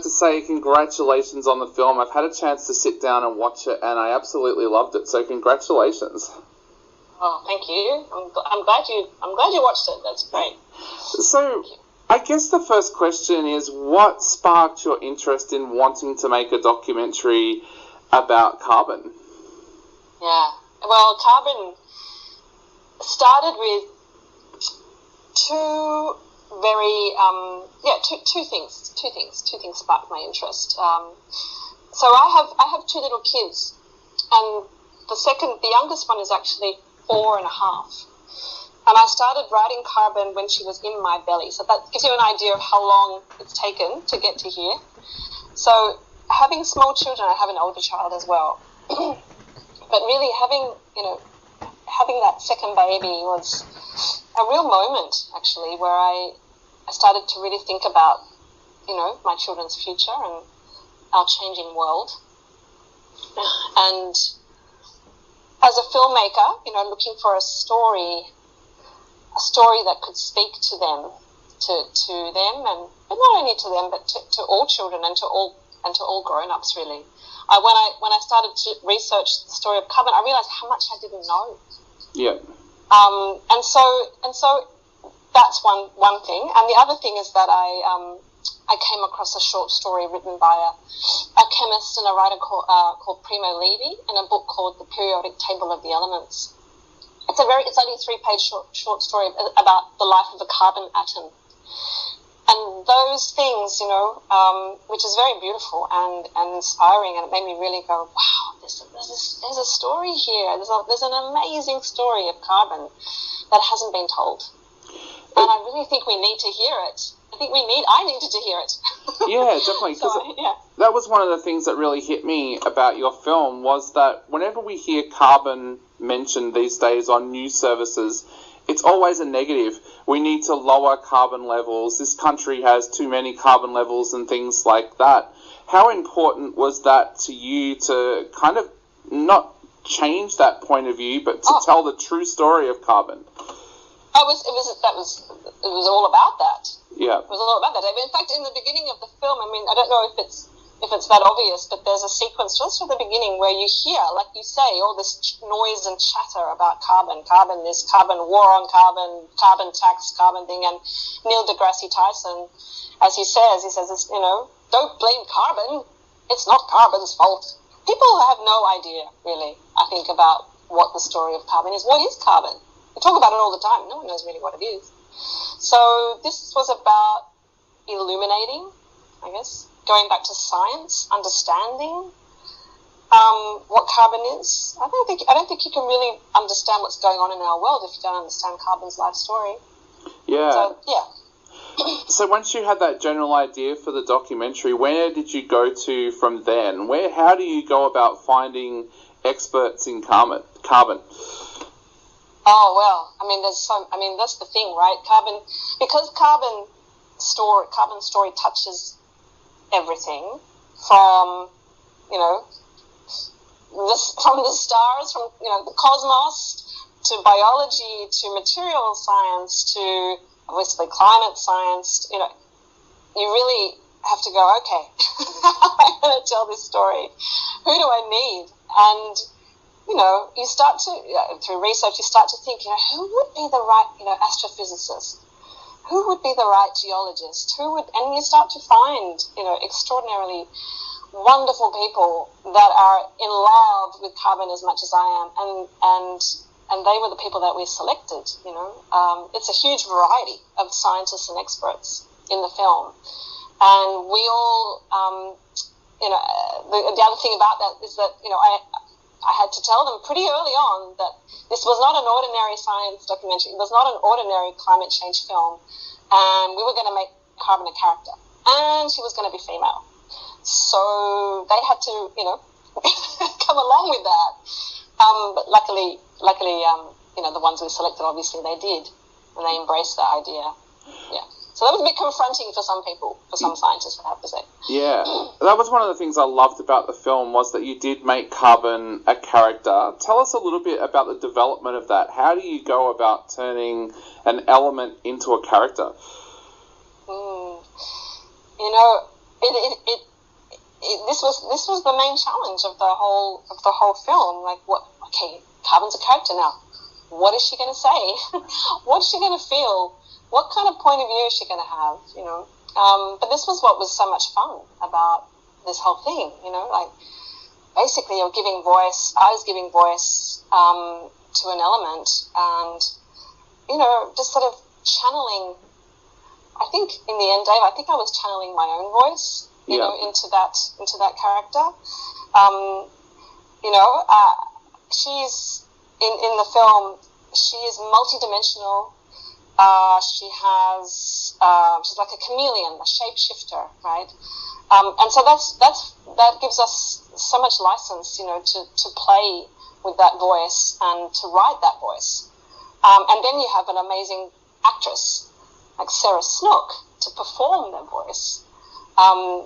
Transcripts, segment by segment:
to say congratulations on the film. I've had a chance to sit down and watch it, and I absolutely loved it. So congratulations. Oh, thank you. I'm glad you watched it. That's great. So, I guess the first question is, what sparked your interest in wanting to make a documentary about carbon? Yeah. Well, carbon started with two things sparked my interest. So I have two little kids, and the youngest one is actually 4.5. And I started writing carbon when she was in my belly. So that gives you an idea of how long it's taken to get to here. So having small children, I have an older child as well. But really having that second baby was a real moment, actually, where I started to really think about, my children's future and our changing world. And as a filmmaker, looking for a story that could speak to them, and not only to them, but to all children and to all grown-ups, really. When I started to research the story of carbon, I realized how much I didn't know. Yeah. And so that's one thing. And the other thing is that I came across a short story written by a chemist and a writer called Primo Levi in a book called The Periodic Table of the Elements. It's only a 3-page short story about the life of the carbon atom. And those things, which is very beautiful and inspiring, and it made me really go, wow, there's a story here. There's an amazing story of carbon that hasn't been told. And I really think we need to hear it. I needed to hear it. Yeah, definitely. That was one of the things that really hit me about your film, was that whenever we hear carbon mentioned these days on news services, it's always a negative. We need to lower carbon levels. This country has too many carbon levels and things like that. How important was that to you to kind of not change that point of view, but to tell the true story of carbon? It was all about that. Yeah. It was all about that. In fact, in the beginning of the film, I don't know if it's that obvious, but there's a sequence just at the beginning where you hear, like you say, all this noise and chatter about carbon this, carbon war on carbon tax, carbon thing, and Neil deGrasse Tyson, as he says, don't blame carbon. It's not carbon's fault. People have no idea, really, I think, about what the story of carbon is. What is carbon? We talk about it all the time. No one knows really what it is. So this was about illuminating, I guess, going back to science, understanding what carbon is. I don't think you can really understand what's going on in our world if you don't understand carbon's life story. Yeah. So, yeah. So once you had that general idea for the documentary, where did you go to from then? How do you go about finding experts in carbon? Oh, well, that's the thing, right? Because carbon story touches everything from the stars, from the cosmos, to biology, to material science, to obviously climate science. You really have to go, okay, I'm going to tell this story. Who do I need? And you start to, through research, you start to think, who would be the right, astrophysicist? Who would be the right geologist? And you start to find, extraordinarily wonderful people that are in love with carbon as much as I am, and they were the people that we selected. It's a huge variety of scientists and experts in the film, and we all, the other thing about that is that I had to tell them pretty early on that this was not an ordinary science documentary. It was not an ordinary climate change film. And we were going to make carbon a character. And she was going to be female. So they had to, come along with that. But luckily, the ones we selected, obviously, they did. And they embraced that idea. Yeah. So that was a bit confronting for some people, for some scientists, I have to say. Yeah. That was one of the things I loved about the film, was that you did make carbon a character. Tell us a little bit about the development of that. How do you go about turning an element into a character? this was the main challenge of the whole film. Like, okay, Carbon's a character now. What is she going to say? What's she going to feel? What kind of point of view is she going to have? But this was what was so much fun about this whole thing. Like, basically, I was giving voice to an element, and just sort of channeling. I think in the end, Dave, I think I was channeling my own voice, into that character. She's in the film. She is multidimensional. She's like a chameleon, a shapeshifter, right? And so that gives us so much license, to play with that voice and to write that voice. And then you have an amazing actress like Sarah Snook to perform their voice,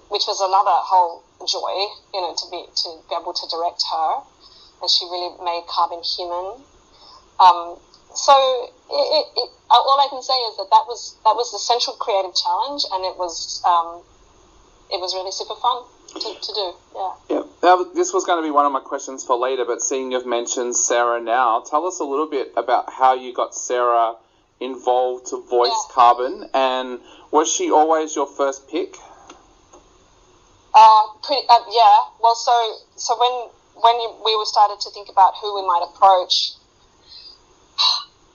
which was another whole joy, to be able to direct her, and she really made Carbon human. So all I can say is that was the central creative challenge, and it was really super fun to do. Yeah. Now, this was going to be one of my questions for later, but seeing you've mentioned Sarah now, tell us a little bit about how you got Sarah involved to voice Carbon, and was she always your first pick? Yeah. Well, so when we were started to think about who we might approach,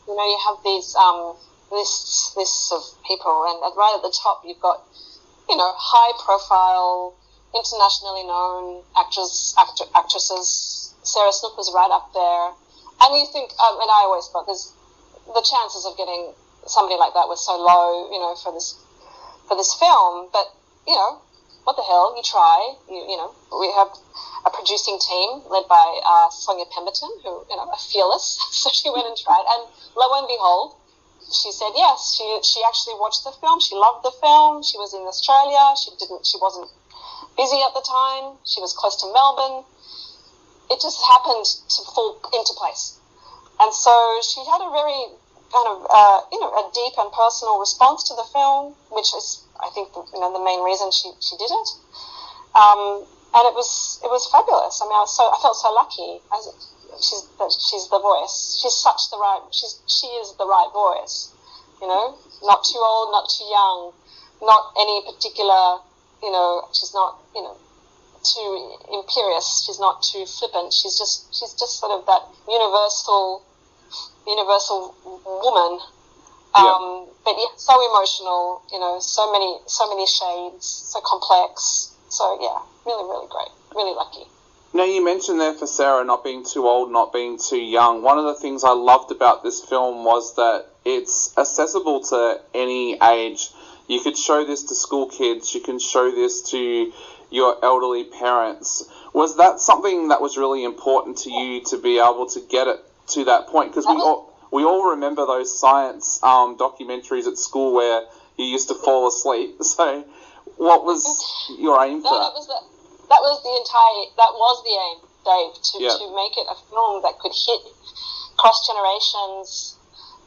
you have these lists of people, and right at the top you've got, high profile, internationally known actresses. Sarah Snook was right up there, and you think, and I always thought the chances of getting somebody like that was so low, for this film, but what the hell, you try. We have a producing team led by Sonia Pemberton, who, are fearless. So she went and tried, and lo and behold, she said yes. She actually watched the film. She loved the film. She was in Australia. She wasn't busy at the time. She was close to Melbourne. It just happened to fall into place, and so she had a very kind of a deep and personal response to the film, which is, I think, the main reason she did it. And it was fabulous. I mean, I felt so lucky. She's the voice. She is the right voice. Not too old, not too young, not any particular. She's not too imperious. She's not too flippant. She's just sort of that universal woman. But yeah, so emotional. So many shades, so complex. So yeah, really, really great. Really lucky. Now, you mentioned there for Sarah not being too old, not being too young. One of the things I loved about this film was that it's accessible to any age. You could show this to school kids. You can show this to your elderly parents. Was that something that was really important to you, to be able to get it to that point? Because we all remember those science documentaries at school where you used to fall asleep. So what was your aim for that? That was the aim, Dave, to make it a film that could hit cross generations,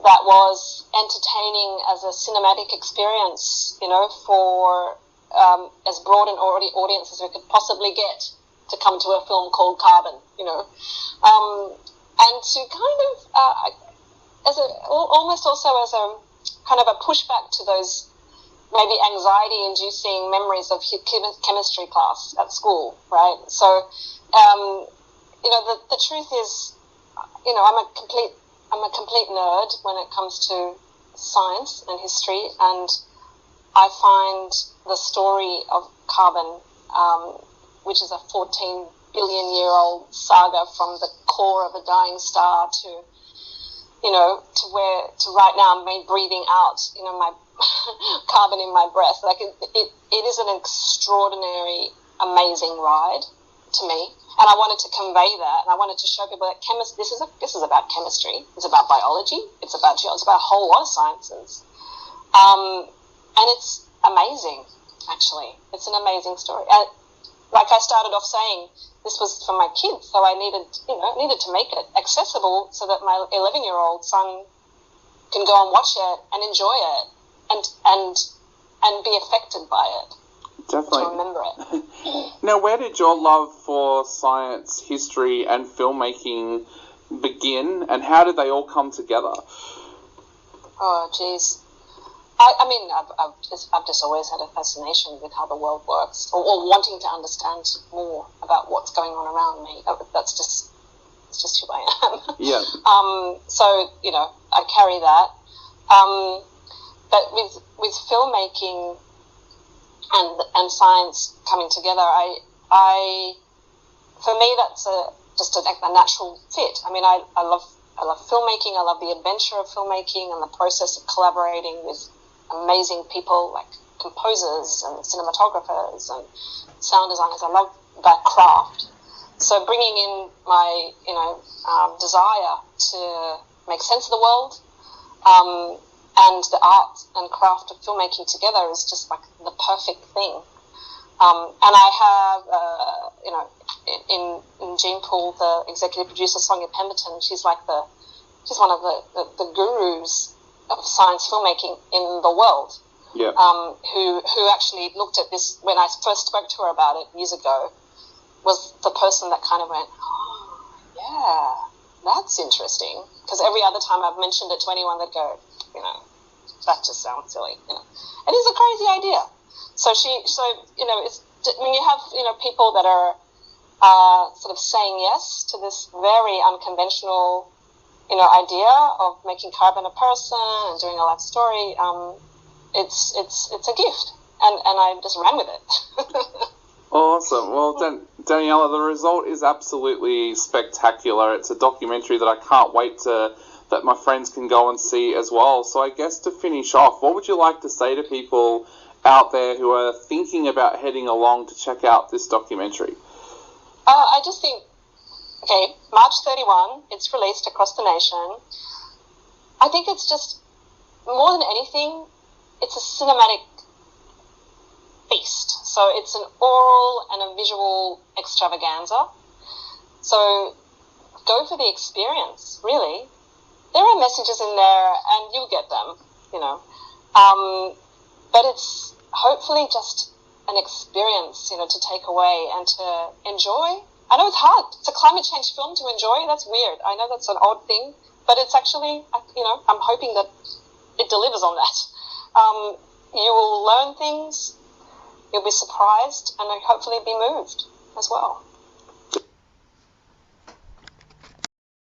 that was entertaining as a cinematic experience, for as broad an audience as we could possibly get to come to a film called Carbon, and to kind of almost also as a kind of a pushback to those maybe anxiety-inducing memories of chemistry class at school, right? So, the truth is, I'm a complete nerd when it comes to science and history, and I find the story of Carbon, which is a 14 billion-year-old saga from the core of a dying star to right now, me breathing out, my carbon in my breath. Like it is an extraordinary, amazing ride to me, and I wanted to convey that, and I wanted to show people that this is about chemistry. It's about biology. It's about geology. It's about a whole lot of sciences, and it's amazing. Actually, it's an amazing story. And like I started off saying, this was for my kids, so I needed to make it accessible so that my 11-year-old son can go and watch it and enjoy it and be affected by it. Definitely. To remember it. Now, where did your love for science, history, and filmmaking begin, and how did they all come together? Oh, geez. I mean, I've just always had a fascination with how the world works, or wanting to understand more about what's going on around me. It's just who I am. Yeah. So, you know, I carry that. But with filmmaking and science coming together, for me, that's just a natural fit. I mean, I love filmmaking. I love the adventure of filmmaking and the process of collaborating with amazing people like composers and cinematographers and sound designers. I love that craft. So bringing in my, desire to make sense of the world, and the art and craft of filmmaking together is just like the perfect thing. And I have, in Jean Poole, the executive producer, Sonia Pemberton, she's one of the gurus of science filmmaking in the world. Yeah. Who actually looked at this when I first spoke to her about it years ago, was the person that kind of went, oh, yeah, that's interesting. Because every other time I've mentioned it to anyone, they'd go, that just sounds silly. It is a crazy idea. So it's, when you have, people that are sort of saying yes to this very unconventional, idea of making carbon a person and doing a life story, it's a gift. And I just ran with it. Awesome. Well, Daniella, the result is absolutely spectacular. It's a documentary that I can't wait that my friends can go and see as well. So I guess to finish off, what would you like to say to people out there who are thinking about heading along to check out this documentary? I just think, okay, March 31, it's released across the nation. I think it's just, more than anything, it's a cinematic feast. So it's an oral and a visual extravaganza. So go for the experience, really. There are messages in there, and you'll get them, But it's hopefully just an experience, to take away and to enjoy. I know it's hard. It's a climate change film to enjoy. That's weird. I know that's an odd thing, but it's actually, I'm hoping that it delivers on that. You will learn things, you'll be surprised, and hopefully be moved as well.